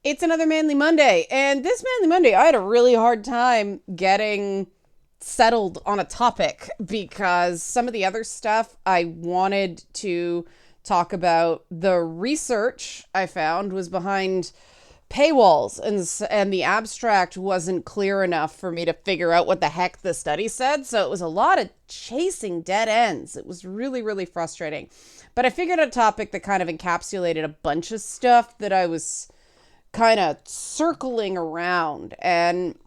It's another Manly Monday, and this Manly Monday, I had a really hard time getting settled on a topic because some of the other stuff I wanted to talk about, the research I found was behind paywalls, and the abstract wasn't clear enough for me to figure out what the heck the study said. So it was a lot of chasing dead ends. It was really frustrating. But I figured a topic that kind of encapsulated a bunch of stuff that I was kind of circling around. And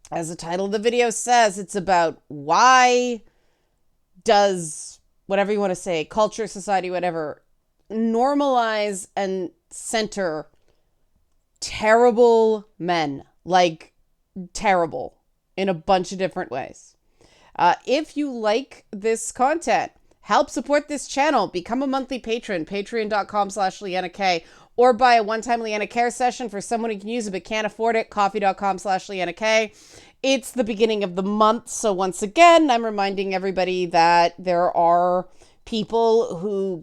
as the title of the video says, it's about why does whatever you want to say, culture, society, whatever, normalize and center terrible men, like terrible in a bunch of different ways. If you like this content, help support this channel. Become a monthly patron, patreon.com/Leanna K, or buy a one-time Leanna Care session for someone who can use it but can't afford it, coffee.com/Leanna K. It's the beginning of the month, so once again, I'm reminding everybody that there are people who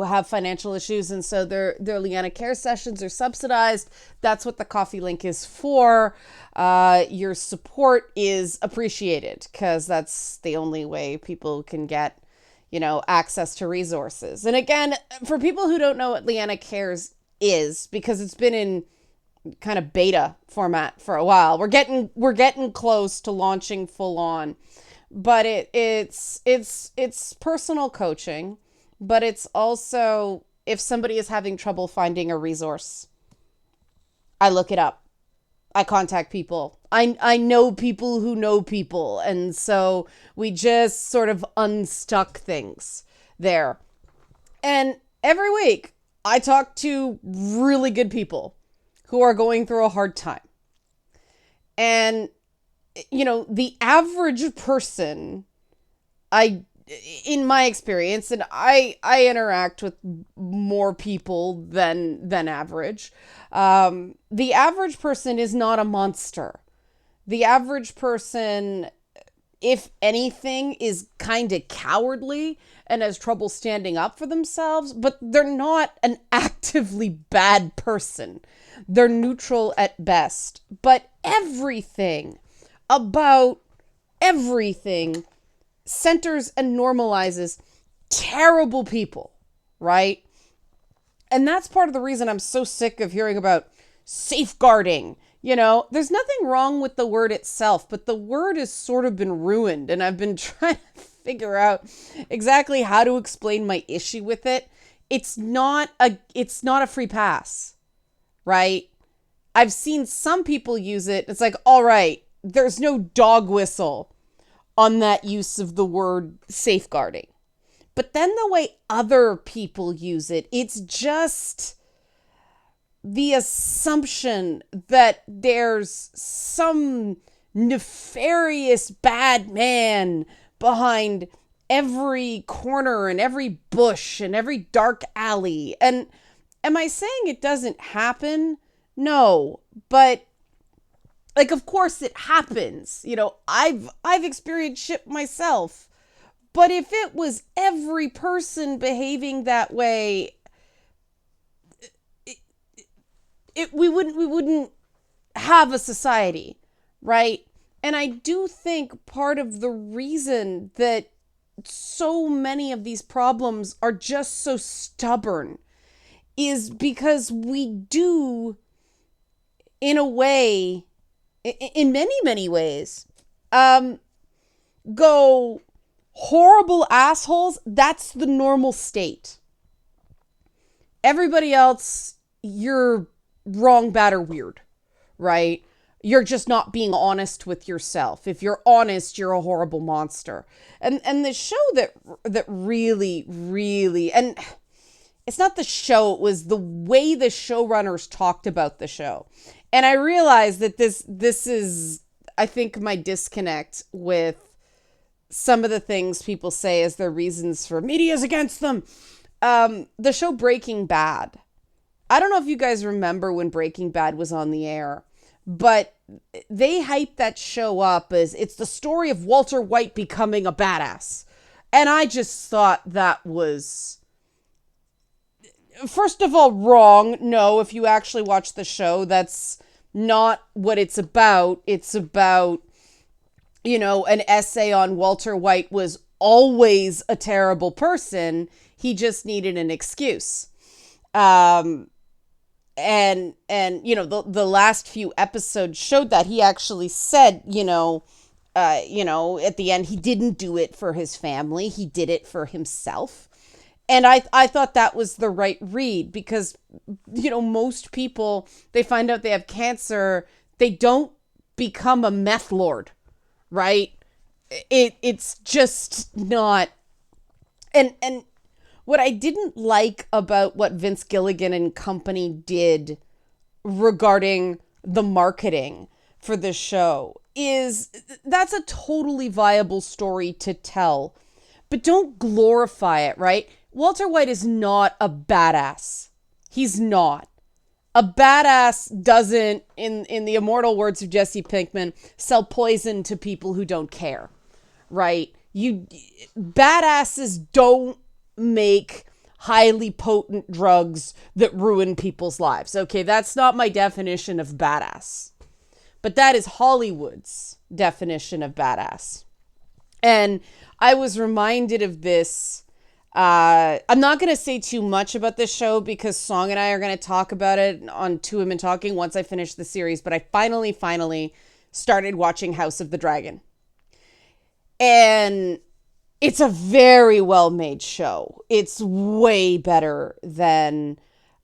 have financial issues, and so their Leanna Care sessions are subsidized. That's what the coffee link is for. Your support is appreciated because that's the only way people can get, access to resources. And again, for people who don't know what Leanna Cares is, because it's been in kind of beta format for a while, we're getting close to launching full on. But it's personal coaching. But it's also, if somebody is having trouble finding a resource, I look it up. I contact people. I know people who know people. And so we just sort of unstuck things there. And every week I talk to really good people who are going through a hard time. And, the average person, in my experience, and I interact with more people than average. The average person is not a monster. The average person, if anything, is kind of cowardly and has trouble standing up for themselves, but they're not an actively bad person. They're neutral at best. But everything about everything centers and normalizes terrible people, right? And that's part of the reason I'm so sick of hearing about safeguarding. There's nothing wrong with the word itself, but the word has sort of been ruined, and I've been trying to figure out exactly how to explain my issue with it. It's not a free pass, right? I've seen some people use it. It's like, all right, there's no dog whistle on that use of the word safeguarding. But then the way other people use it, it's just the assumption that there's some nefarious bad man behind every corner and every bush and every dark alley. And am I saying it doesn't happen? No, but of course it happens. I've experienced shit myself. But if it was every person behaving that way, we wouldn't have a society, right? And I do think part of the reason that so many of these problems are just so stubborn is because we do, in a way, in many ways, go horrible assholes. That's the normal state. Everybody else, you're wrong, bad, or weird, right? You're just not being honest with yourself. If you're honest, you're a horrible monster. And the show that really, and it's not the show, it was the way the showrunners talked about the show. And I realized that this is, I think, my disconnect with some of the things people say as their reasons for media's against them. The show Breaking Bad. I don't know if you guys remember when Breaking Bad was on the air, but they hyped that show up as it's the story of Walter White becoming a badass. And I just thought that was first of all, wrong. No, if you actually watch the show, that's not what it's about. It's about, an essay on Walter White was always a terrible person. He just needed an excuse. Um, the last few episodes showed that he actually said, at the end, he didn't do it for his family. He did it for himself. And I thought that was the right read because, most people, they find out they have cancer. They don't become a meth lord, right? It's just not. And what I didn't like about what Vince Gilligan and company did regarding the marketing for this show is that's a totally viable story to tell, but don't glorify it, right? Walter White is not a badass. He's not. A badass doesn't, in the immortal words of Jesse Pinkman, sell poison to people who don't care, right? Badasses don't make highly potent drugs that ruin people's lives. Okay, that's not my definition of badass. But that is Hollywood's definition of badass. And I was reminded of this. I'm not going to say too much about this show because Song and I are going to talk about it on Two Women Talking once I finish the series. But I finally started watching House of the Dragon. And it's a very well-made show. It's way better than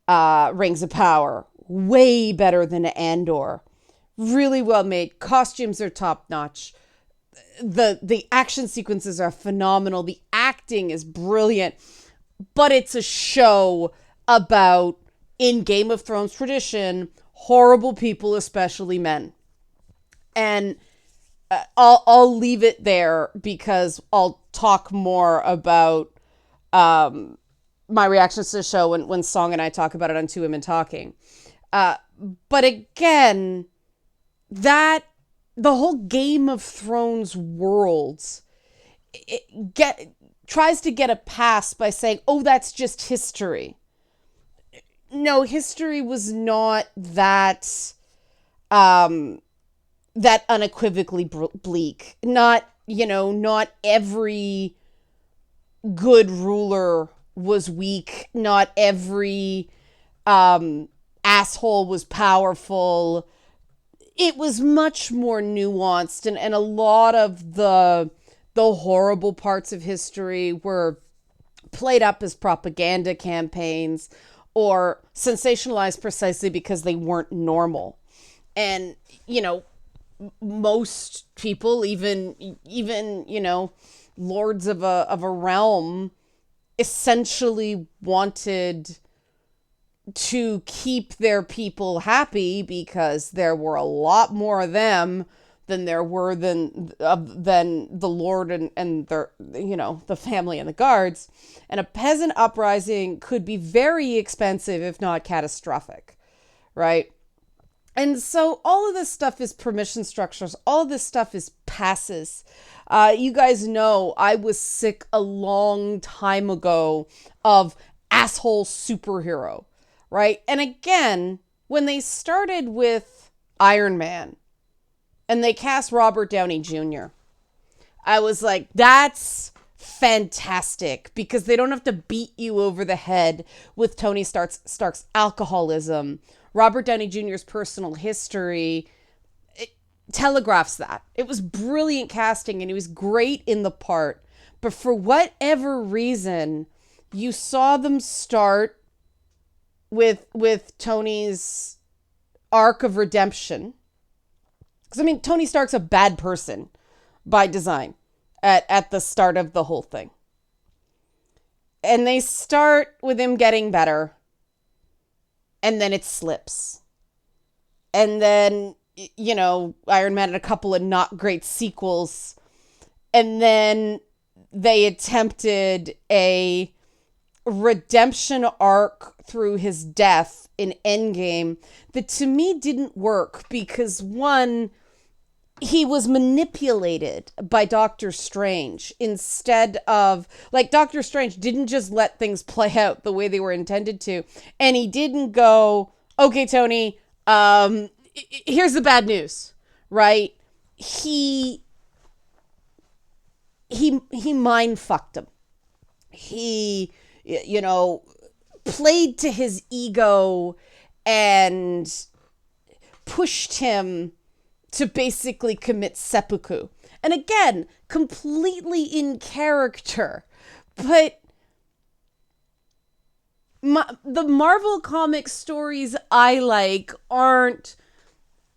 Rings of Power. Way better than Andor. Really well made. Costumes are top-notch. The action sequences are phenomenal. The acting is brilliant. But it's a show about, in Game of Thrones tradition, horrible people, especially men. And I'll leave it there because I'll talk more about my reactions to the show when Song and I talk about it on Two Women Talking. But again, that the whole Game of Thrones world tries to get a pass by saying, oh, that's just history. No, history was not that that unequivocally bleak. Not every good ruler was weak. Not every asshole was powerful. It was much more nuanced, and a lot of the horrible parts of history were played up as propaganda campaigns or sensationalized precisely because they weren't normal. And, most people, even lords of a realm, essentially wanted to keep their people happy because there were a lot more of them than there were than the lord and their, the family and the guards. And a peasant uprising could be very expensive, if not catastrophic, right? And so all of this stuff is permission structures. All of this stuff is passes. You guys know I was sick a long time ago of asshole superhero, right? And again, when they started with Iron Man and they cast Robert Downey Jr., I was like, that's fantastic because they don't have to beat you over the head with Tony Stark's alcoholism. Robert Downey Jr.'s personal history, it telegraphs that. It was brilliant casting and he was great in the part. But for whatever reason, you saw them start with Tony's arc of redemption. Because, Tony Stark's a bad person by design at the start of the whole thing. And they start with him getting better. And then it slips. And then, Iron Man had a couple of not great sequels. And then they attempted a redemption arc through his death in Endgame that to me didn't work because one, he was manipulated by Doctor Strange instead of, like, Doctor Strange didn't just let things play out the way they were intended to. And he didn't go, okay, Tony, here's the bad news, right? He mind fucked him. He, played to his ego and pushed him to basically commit seppuku. And again, completely in character. But the Marvel comic stories I like aren't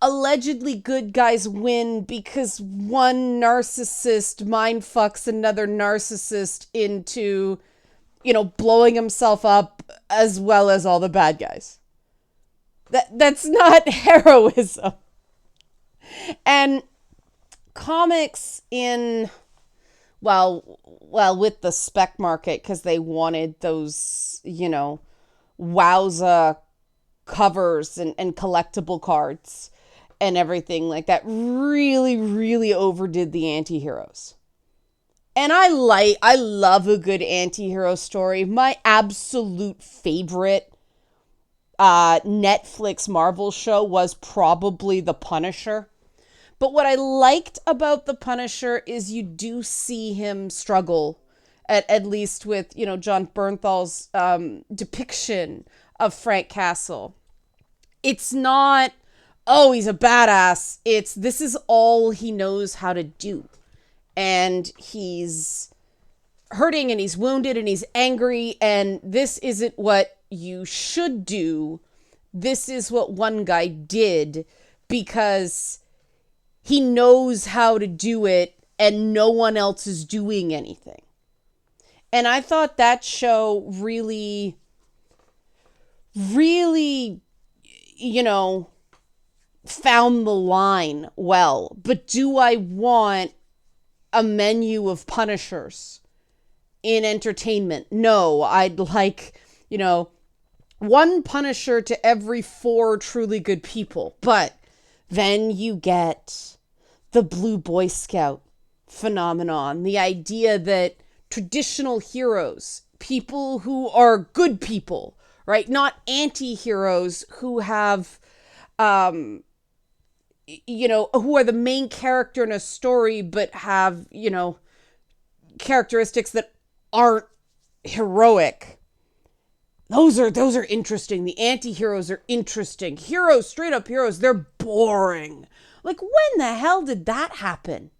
allegedly good guys win because one narcissist mind fucks another narcissist into, blowing himself up as well as all the bad guys. That's not heroism. And comics in, with the spec market, because they wanted those, wowza covers and collectible cards and everything like that, really, really overdid the anti-heroes. And I love a good anti-hero story. My absolute favorite Netflix Marvel show was probably The Punisher. But what I liked about The Punisher is you do see him struggle, at least with, John Bernthal's depiction of Frank Castle. It's not, oh, he's a badass. This is all he knows how to do. And he's hurting and he's wounded and he's angry, and this isn't what you should do. This is what one guy did because he knows how to do it and no one else is doing anything. And I thought that show really, really, found the line well. But do I want a menu of Punishers in entertainment? No, I'd like, one Punisher to every 4 truly good people. But then you get the Blue Boy Scout phenomenon. The idea that traditional heroes, people who are good people, right? Not anti-heroes who have, who are the main character in a story, but have, characteristics that aren't heroic. Those are interesting. The anti-heroes are interesting. Heroes, straight up heroes, they're boring. Like, when the hell did that happen?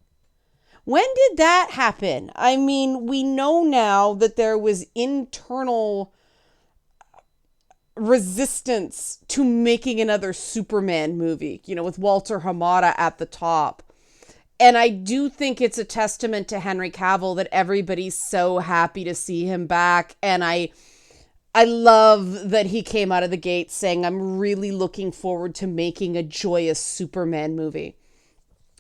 When did that happen? I mean, we know now that there was internal resistance to making another Superman movie, with Walter Hamada at the top. And I do think it's a testament to Henry Cavill that everybody's so happy to see him back. And I love that he came out of the gate saying, I'm really looking forward to making a joyous Superman movie.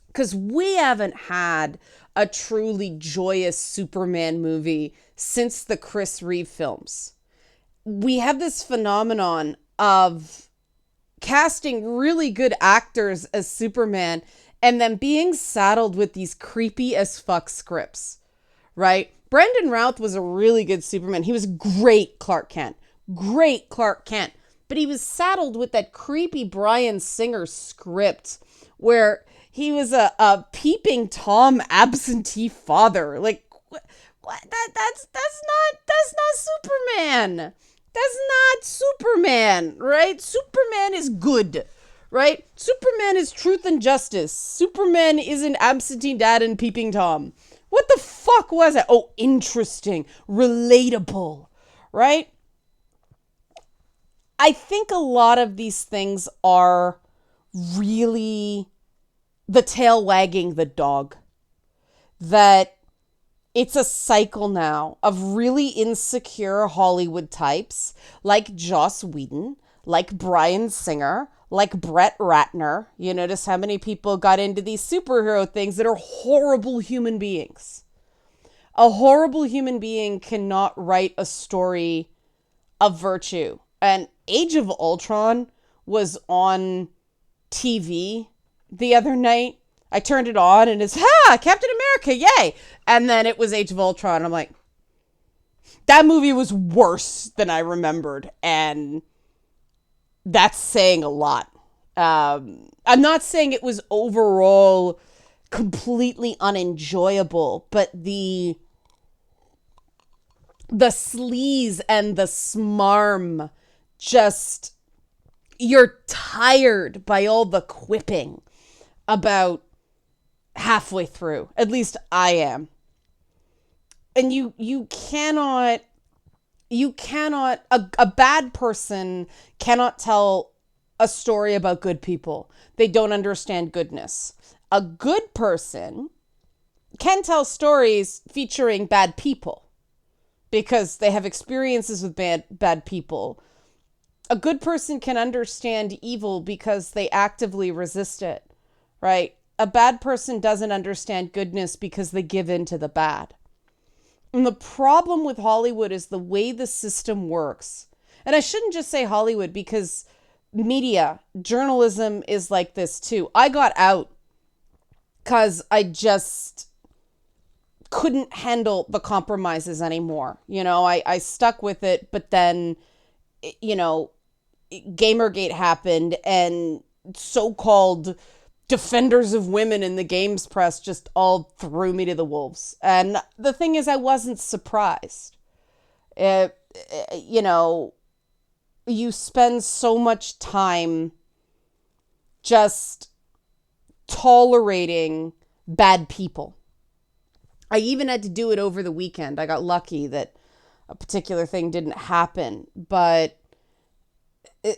Because we haven't had a truly joyous Superman movie since the Chris Reeve films. We have this phenomenon of casting really good actors as Superman and then being saddled with these creepy as fuck scripts, right? Brendan Routh was a really good Superman. He was great Clark Kent. But he was saddled with that creepy Bryan Singer script where he was a peeping Tom absentee father. Like, what? That's not Superman. That's not Superman, right? Superman is good, right? Superman is truth and justice. Superman isn't absentee dad and peeping Tom. What the fuck was it? Oh, interesting. Relatable, right? I think a lot of these things are really the tail wagging the dog. That it's a cycle now of really insecure Hollywood types like Joss Whedon, like Bryan Singer, like Brett Ratner. You notice how many people got into these superhero things that are horrible human beings. A horrible human being cannot write a story of virtue. And Age of Ultron was on TV the other night. I turned it on and it's, Captain America, yay. And then it was Age of Ultron. I'm like, that movie was worse than I remembered. And that's saying a lot. I'm not saying it was overall completely unenjoyable, but the sleaze and the smarm, just, you're tired by all the quipping about halfway through. At least I am. And you cannot, a bad person cannot tell a story about good people. They don't understand goodness. A good person can tell stories featuring bad people because they have experiences with bad people. A good person can understand evil because they actively resist it, right? A bad person doesn't understand goodness because they give in to the bad. And the problem with Hollywood is the way the system works. And I shouldn't just say Hollywood, because media, journalism is like this too. I got out because I just couldn't handle the compromises anymore. I stuck with it, but then, Gamergate happened and so-called defenders of women in the games press just all threw me to the wolves. And the thing is, I wasn't surprised. You spend so much time just tolerating bad people. I even had to do it over the weekend. I got lucky that a particular thing didn't happen, but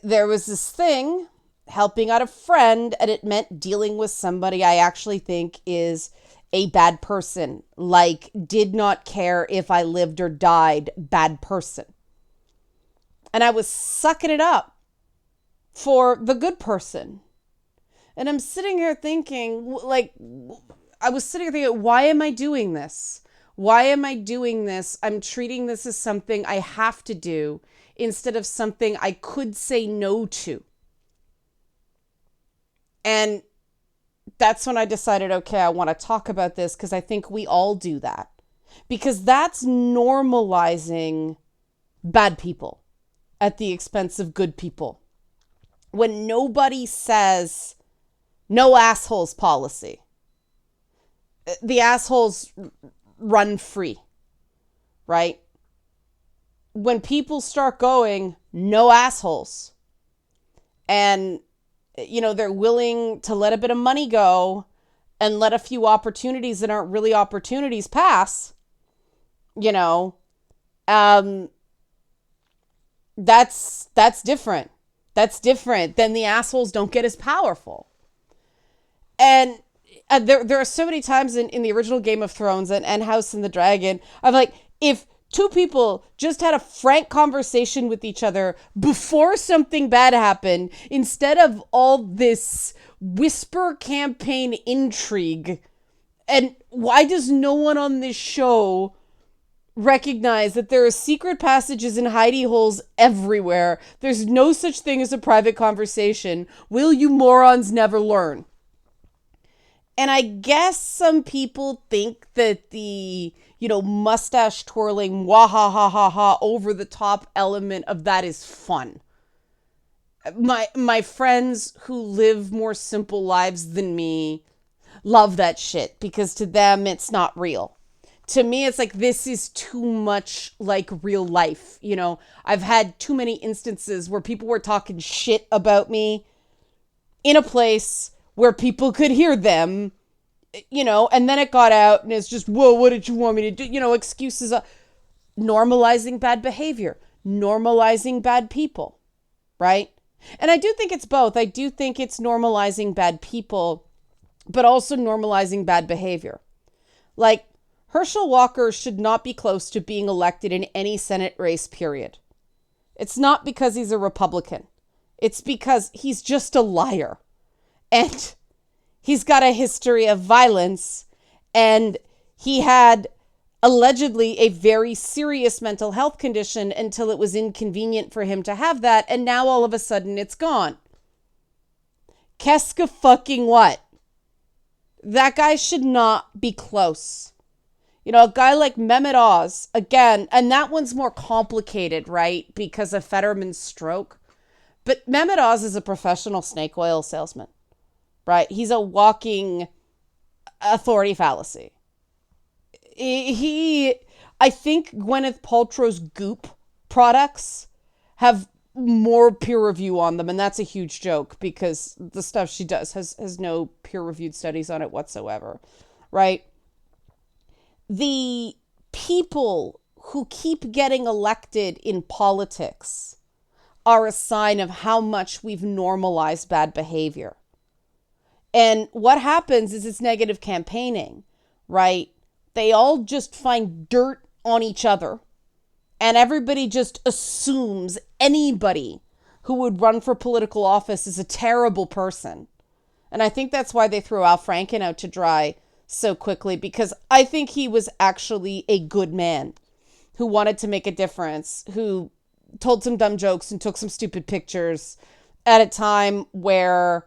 there was this thing helping out a friend, and it meant dealing with somebody I actually think is a bad person, like did not care if I lived or died, bad person. And I was sucking it up for the good person. And I'm sitting here thinking, why am I doing this? Why am I doing this? I'm treating this as something I have to do instead of something I could say no to. And that's when I decided, okay, I want to talk about this because I think we all do that. Because that's normalizing bad people at the expense of good people. When nobody says no assholes policy, the assholes run free, right? When people start going, no assholes, and they're willing to let a bit of money go and let a few opportunities that aren't really opportunities pass, that's different. That's different. Then the assholes don't get as powerful. And there are so many times in the original Game of Thrones and House and the Dragon, I'm like, if two people just had a frank conversation with each other before something bad happened, instead of all this whisper campaign intrigue, and why does no one on this show recognize that there are secret passages and hidey holes everywhere? There's no such thing as a private conversation. Will you morons never learn? And I guess some people think that the, mustache twirling, wah ha ha ha ha, over the top element of that is fun. My friends who live more simple lives than me love that shit because to them it's not real. To me, it's like, this is too much like real life. I've had too many instances where people were talking shit about me in a place where people could hear them, and then it got out and it's just, whoa, what did you want me to do? Excuses, normalizing bad behavior, normalizing bad people, right? And I do think it's both. I do think it's normalizing bad people, but also normalizing bad behavior. Like, Herschel Walker should not be close to being elected in any Senate race, period. It's not because he's a Republican. It's because he's just a liar. And he's got a history of violence, and he had allegedly a very serious mental health condition until it was inconvenient for him to have that, and now all of a sudden it's gone. Qu'est-ce que fucking what? That guy should not be close. A guy like Mehmet Oz, again, and that one's more complicated, right? Because of Fetterman's stroke. But Mehmet Oz is a professional snake oil salesman, right? He's a walking authority fallacy. I think Gwyneth Paltrow's Goop products have more peer review on them, and that's a huge joke because the stuff she does has no peer-reviewed studies on it whatsoever, right? The people who keep getting elected in politics are a sign of how much we've normalized bad behavior. And what happens is it's negative campaigning, right? They all just find dirt on each other, and everybody just assumes anybody who would run for political office is a terrible person. And I think that's why they threw Al Franken out to dry so quickly, because I think he was actually a good man who wanted to make a difference, who told some dumb jokes and took some stupid pictures at a time where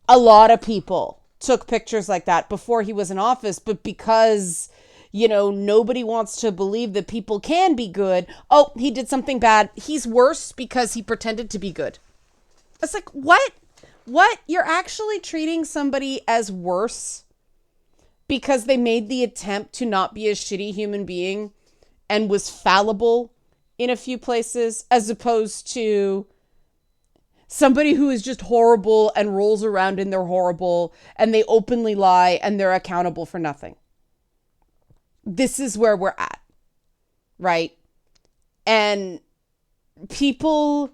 a lot of people took pictures like that before he was in office, but because, nobody wants to believe that people can be good. Oh, he did something bad. He's worse because he pretended to be good. It's like, what? What? You're actually treating somebody as worse because they made the attempt to not be a shitty human being and was fallible in a few places, as opposed to somebody who is just horrible and rolls around in their horrible and they openly lie and they're accountable for nothing. This is where we're at, right? And people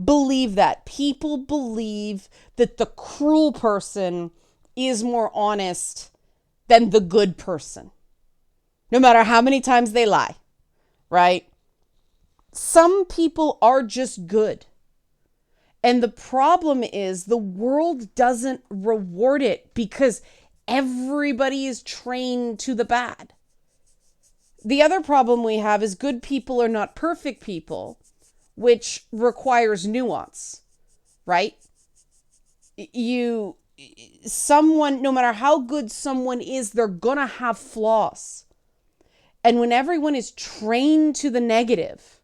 believe that. People believe that the cruel person is more honest than the good person, no matter how many times they lie, right? Some people are just good. And the problem is the world doesn't reward it because everybody is trained to the bad. The other problem we have is good people are not perfect people, which requires nuance, right? Someone, no matter how good someone is, they're gonna have flaws. And when everyone is trained to the negative,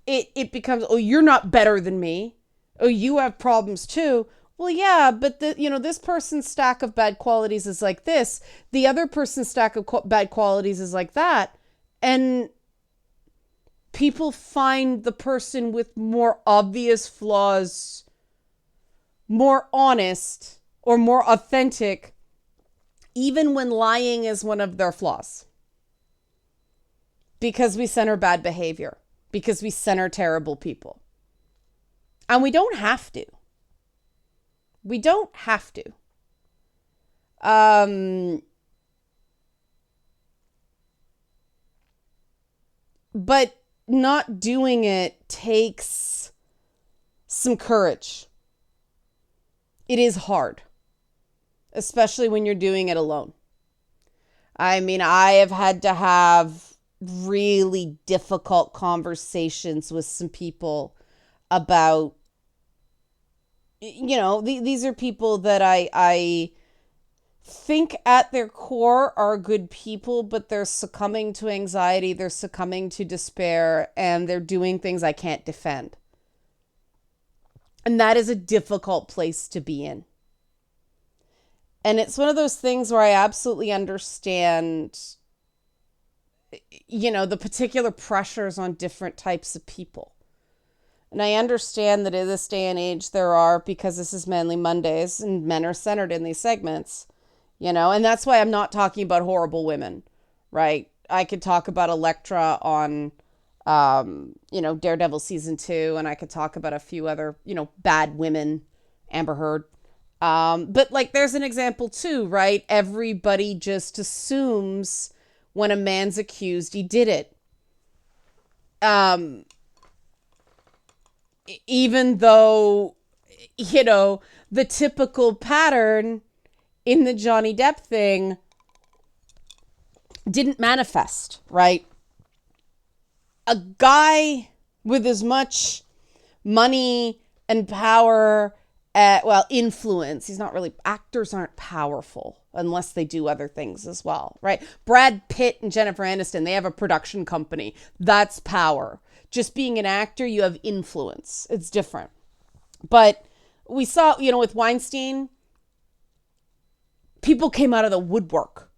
it becomes, oh, you're not better than me. Oh, you have problems too. Well, yeah, but this person's stack of bad qualities is like this. The other person's stack of bad qualities is like that. And people find the person with more obvious flaws more honest or more authentic, even when lying is one of their flaws. Because we center bad behavior. Because we center terrible people. And we don't have to. We don't have to. But not doing it takes some courage. It is hard. Especially when you're doing it alone. I mean, I have had to have really difficult conversations with some people about, these are people that I think at their core are good people, but they're succumbing to anxiety, they're succumbing to despair, and they're doing things I can't defend. And that is a difficult place to be in. And it's one of those things where I absolutely understand, the particular pressures on different types of people. And I understand that in this day and age there are, because this is Manly Mondays and men are centered in these segments, and that's why I'm not talking about horrible women, right? I could talk about Elektra on, Daredevil season 2, and I could talk about a few other, bad women, Amber Heard. But there's an example too, right? Everybody just assumes when a man's accused, he did it. Even though, the typical pattern in the Johnny Depp thing didn't manifest, right? A guy with as much money and power Well, influence. He's not really, actors aren't powerful unless they do other things as well, right? Brad Pitt and Jennifer Aniston, they have a production company. That's power. Just being an actor, you have influence. It's different. But we saw, with Weinstein, people came out of the woodwork,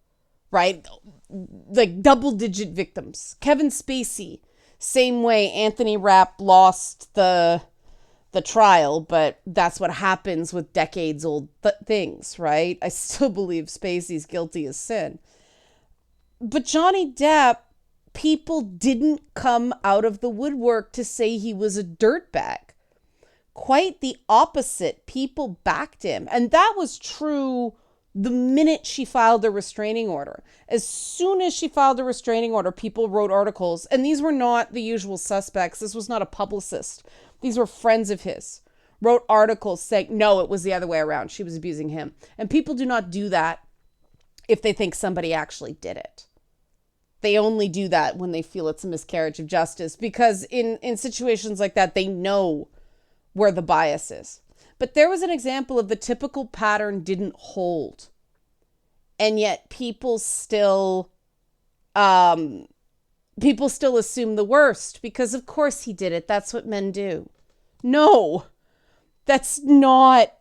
right? Like double digit victims. Kevin Spacey, same way. Anthony Rapp lost the trial, but that's what happens with decades old things, right? I still believe Spacey's guilty as sin. But Johnny Depp, people didn't come out of the woodwork to say he was a dirtbag. Quite the opposite. People backed him. And that was true the minute she filed a restraining order. As soon as she filed a restraining order, people wrote articles. And these were not the usual suspects. This was not a publicist. These were friends of his. Wrote articles saying, no, it was the other way around. She was abusing him. And people do not do that if they think somebody actually did it. They only do that when they feel it's a miscarriage of justice. Because in situations like that, they know where the bias is. But there was an example of the typical pattern didn't hold. And yet people still assume the worst because of course he did it. That's what men do. No, that's not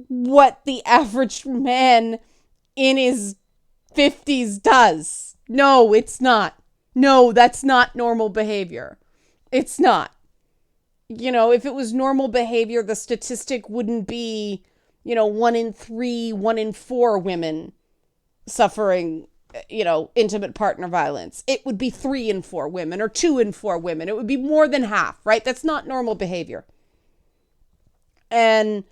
what the average man in his 50s does. No, it's not. No, that's not normal behavior. It's not. If it was normal behavior, the statistic wouldn't be, 1 in 3, 1 in 4 women suffering, intimate partner violence. It would be 3 in 4 women or 2 in 4 women. It would be more than half, right? That's not normal behavior. And,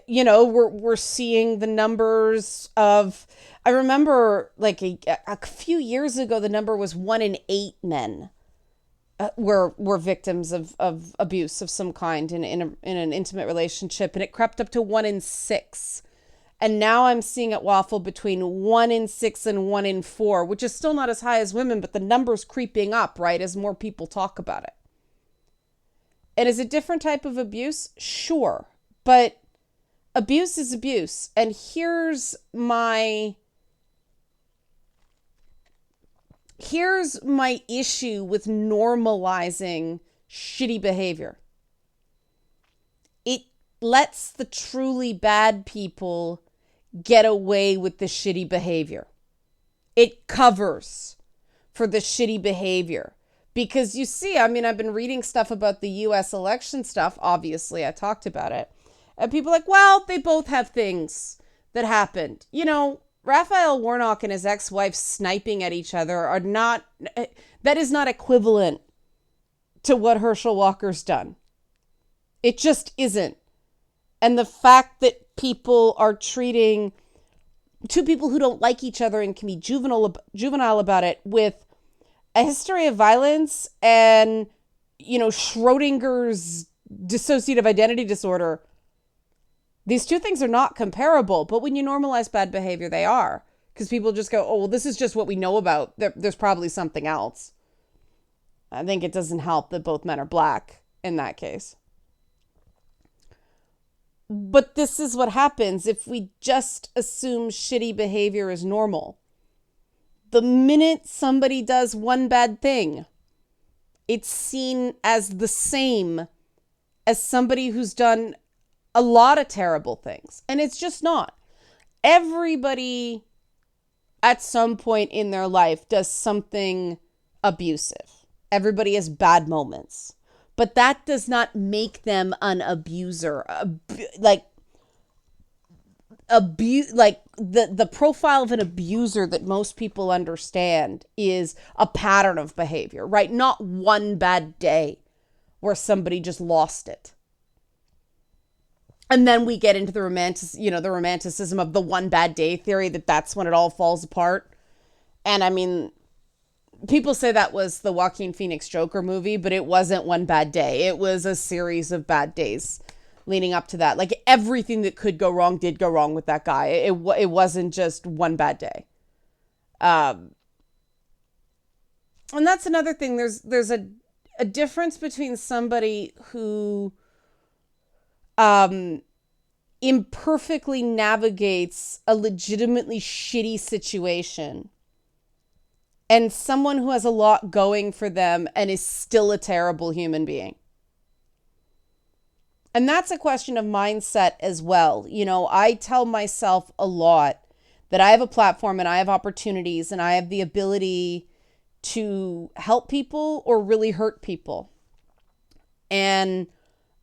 we're seeing the numbers of, I remember like a few years ago, the number was 1 in 8 men were victims of abuse of some kind in an intimate relationship, and it crept up to 1 in 6. And now I'm seeing it waffle between 1 in 6 and 1 in 4, which is still not as high as women, but the number's creeping up, right, as more people talk about it. And is it a different type of abuse? Sure. But abuse is abuse. And here's my issue with normalizing shitty behavior. It lets the truly bad people get away with the shitty behavior. It covers for the shitty behavior. Because you see, I've been reading stuff about the US election stuff. Obviously, I talked about it. And people are like, well, they both have things that happened. Raphael Warnock and his ex-wife sniping at each other that is not equivalent to what Herschel Walker's done. It just isn't. And the fact that people are treating two people who don't like each other and can be juvenile about it with a history of violence and, Schrodinger's dissociative identity disorder, these two things are not comparable, but when you normalize bad behavior, they are. Because people just go, oh, well, this is just what we know about. There's probably something else. I think it doesn't help that both men are black in that case. But this is what happens if we just assume shitty behavior is normal. The minute somebody does one bad thing, it's seen as the same as somebody who's done a lot of terrible things. And it's just not. Everybody at some point in their life does something abusive. Everybody has bad moments. But that does not make them an abuser. The profile of an abuser that most people understand is a pattern of behavior, right? Not one bad day where somebody just lost it. And then we get into the romanticism of the one bad day theory, that's when it all falls apart. And people say that was the Joaquin Phoenix Joker movie, but it wasn't one bad day. It was a series of bad days leading up to that. Like everything that could go wrong did go wrong with that guy. It wasn't just one bad day. And that's another thing. There's a difference between somebody who um, imperfectly navigates a legitimately shitty situation, and someone who has a lot going for them and is still a terrible human being. And that's a question of mindset as well. I tell myself a lot that I have a platform and I have opportunities and I have the ability to help people or really hurt people. And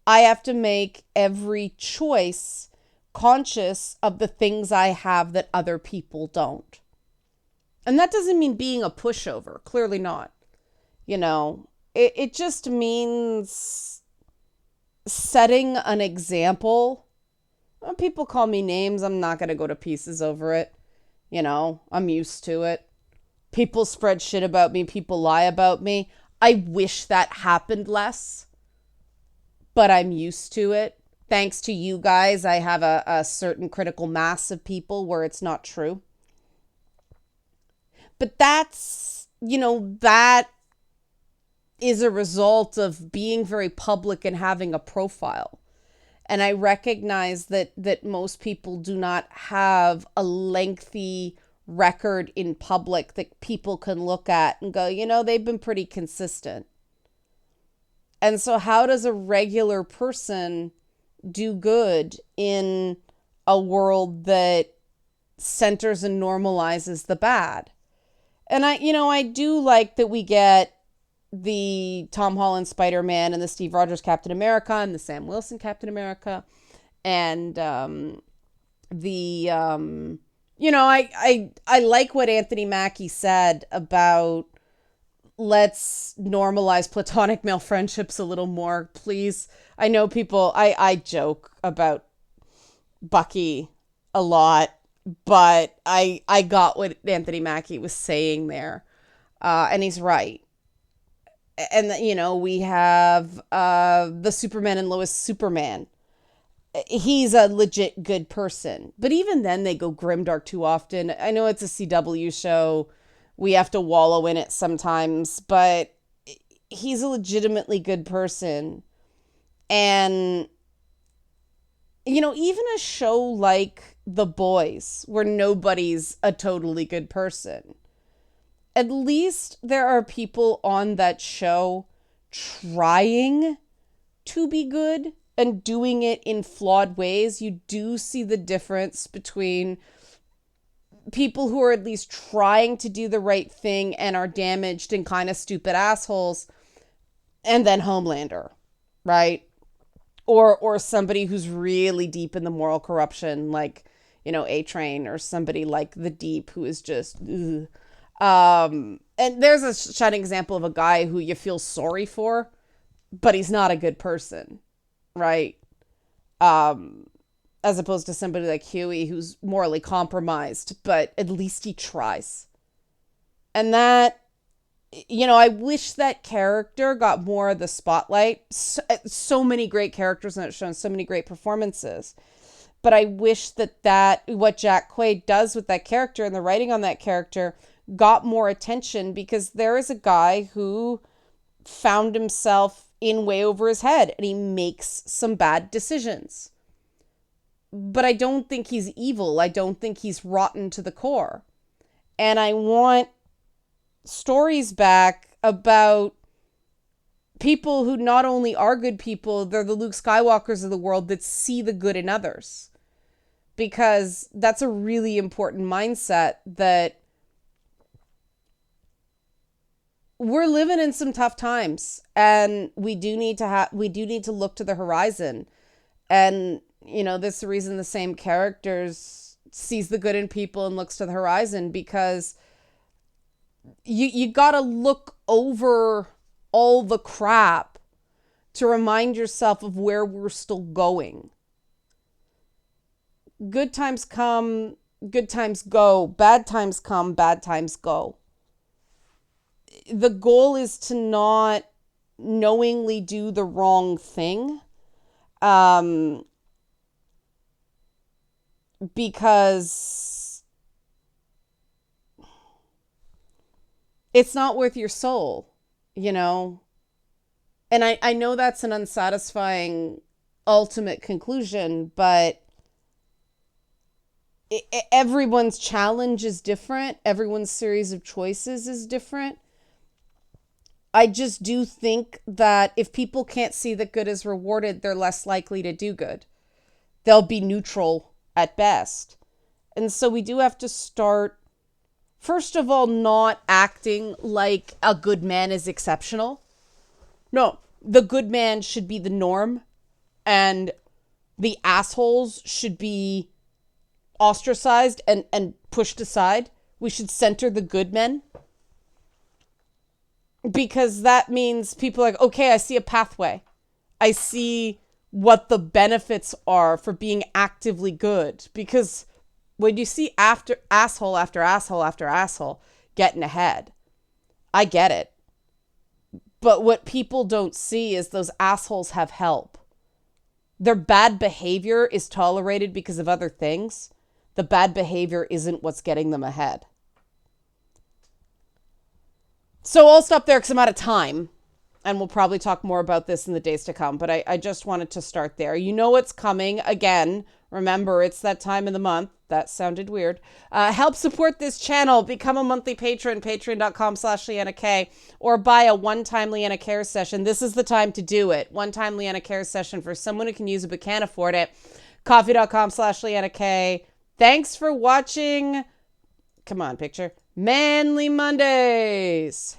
I have to make every choice conscious of the things I have that other people don't. And that doesn't mean being a pushover, clearly not. It just means setting an example. When people call me names, I'm not going to go to pieces over it. I'm used to it. People spread shit about me, people lie about me. I wish that happened less, but I'm used to it. Thanks to you guys, I have a certain critical mass of people where it's not true. But that is a result of being very public and having a profile. And I recognize that most people do not have a lengthy record in public that people can look at and go, they've been pretty consistent. And so how does a regular person do good in a world that centers and normalizes the bad? And I do like that we get the Tom Holland Spider-Man and the Steve Rogers Captain America and the Sam Wilson Captain America and I like what Anthony Mackie said about let's normalize platonic male friendships a little more, please. I know people, I joke about Bucky a lot, but I got what Anthony Mackie was saying there. And he's right. And, we have the Superman and Lois Superman. He's a legit good person. But even then, they go grimdark too often. I know it's a CW show. We have to wallow in it sometimes, but he's a legitimately good person. And, even a show like The Boys, where nobody's a totally good person, at least there are people on that show trying to be good and doing it in flawed ways. You do see the difference between people who are at least trying to do the right thing and are damaged and kind of stupid assholes, and then Homelander, right? Or somebody who's really deep in the moral corruption, like, A-Train, or somebody like The Deep, who is just ugh. And there's a shining example of a guy who you feel sorry for, but he's not a good person, right? As opposed to somebody like Huey, who's morally compromised, but at least he tries. And that, I wish that character got more of the spotlight. So many great characters in it, shown so many great performances. But I wish that what Jack Quaid does with that character and the writing on that character got more attention, because there is a guy who found himself in way over his head and he makes some bad decisions. But I don't think he's evil. I don't think he's rotten to the core. And I want stories back about people who not only are good people, they're the Luke Skywalkers of the world that see the good in others. Because that's a really important mindset, that we're living in some tough times, and we do need to look to the horizon. And this is the reason the same characters sees the good in people and looks to the horizon, because you got to look over all the crap to remind yourself of where we're still going. Good times come, good times go. Bad times come, bad times go. The goal is to not knowingly do the wrong thing, because it's not worth your soul, And I know that's an unsatisfying ultimate conclusion, but everyone's challenge is different. Everyone's series of choices is different. I just do think that if people can't see that good is rewarded, they're less likely to do good. They'll be neutral at best. And so we do have to start, first of all, not acting like a good man is exceptional. No, the good man should be the norm, and the assholes should be ostracized and pushed aside. We should center the good men, because that means people are like, okay, I see a pathway. I see what the benefits are for being actively good. Because when you see after asshole after asshole after asshole getting ahead, I get it. But what people don't see is those assholes have help. Their bad behavior is tolerated because of other things. The bad behavior isn't what's getting them ahead. So I'll stop there because I'm out of time. And we'll probably talk more about this in the days to come. But I just wanted to start there. You know what's coming. Again, remember, it's that time of the month. That sounded weird. Help support this channel. Become a monthly patron, patreon.com/Leanna K, or buy a one-time Leanna Care session. This is the time to do it. One-time Leanna Care session for someone who can use it but can't afford it. Coffee.com/Leanna K. Thanks for watching. Come on, picture. Manly Mondays.